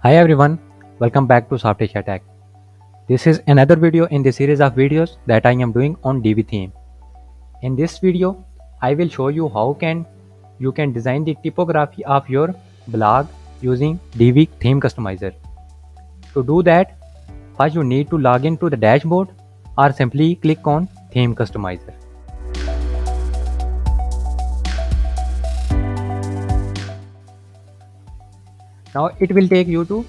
Hi everyone, welcome back to Software Tech. This is another video in the series of videos that I am doing on Divi theme. In this video, I will show you how you can design the typography of your blog using Divi Theme Customizer. To do that, first you need to log into the dashboard or simply click on Theme Customizer. Now it will take you to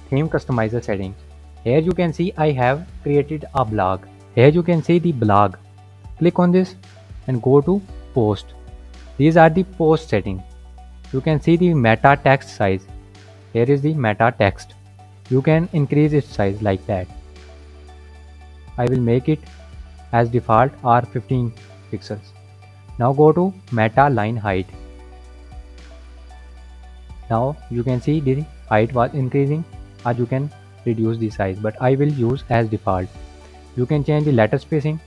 Theme Customizer settings. Here you can see I have created a blog. Here you can see the blog. Click on this and go to post. These are the post settings. You can see the meta text size. Here is the meta text. You can increase its size like that. I will make it as default or 15 pixels. Now go to meta line height. Now you can see the height was increasing, or you can reduce the size, but I will use as default. You can change the letter spacing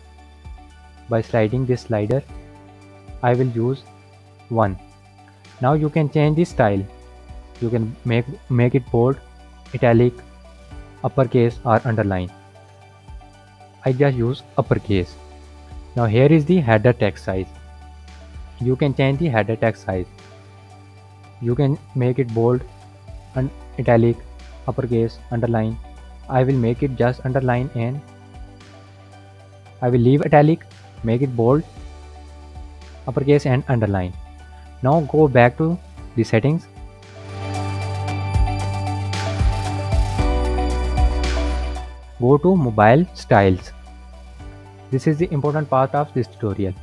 by sliding this slider. I will use 1. Now you can change the style. You can make it bold, italic, uppercase or underline. I just use uppercase. Now here is the header text size. You can change the header text size. You can make it bold and italic, uppercase, underline. I will make it just underline, and I will leave italic, make it bold, uppercase and underline. Now go back to the settings. Go to mobile styles. This is the important part of this tutorial.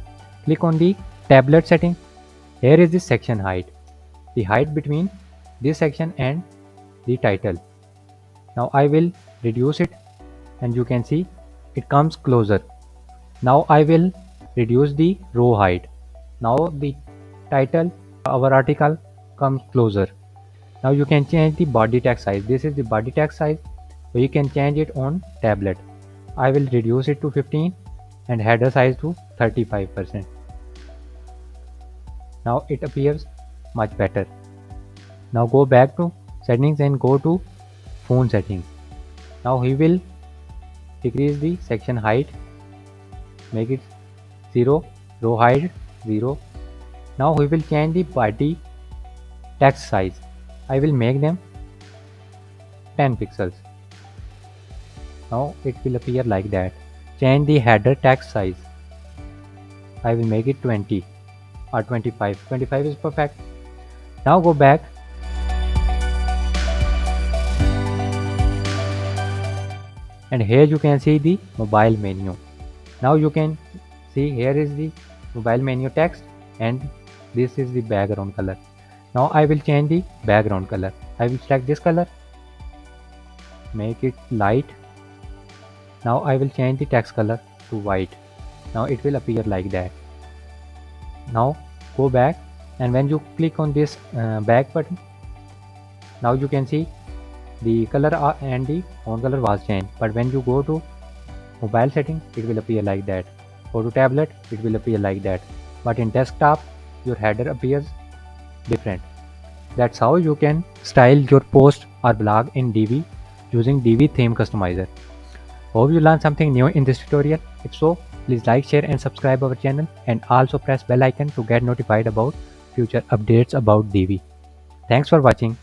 Click on the tablet setting. Here is the section height. The height between this section and the title. Now I will reduce it and you can see it comes closer. Now I will reduce the row height. Now the title, our article, comes closer. Now you can change the body text size. This is the body text size, so you can change it on tablet. I will reduce it to 15 and header size to 35%. Now it appears much better. Now go back to settings and go to font settings. Now he will decrease the section height, make it 0, row height 0. Now we will change the body text size. I will make them 10 pixels. Now it will appear like that. Change the header text size. I will make it 20 or 25. 25 is perfect. Now go back and here you can see the mobile menu. Now you can see here is the mobile menu text and this is the background color. Now I will change the background color. I will select this color, make it light. Now I will change the text color to white. Now it will appear like that. Now go back, and when you click on this back button, now you can see the color and the font color was changed. But when you go to mobile setting, it will appear like that. Go to tablet, it will appear like that. But in desktop, your header appears different. That's how you can style your post or blog in Divi using Divi Theme Customizer. Hope you learned something new in this tutorial. If so, please like, share and subscribe our channel, and also press bell icon to get notified about future updates about Divi. Thanks for watching.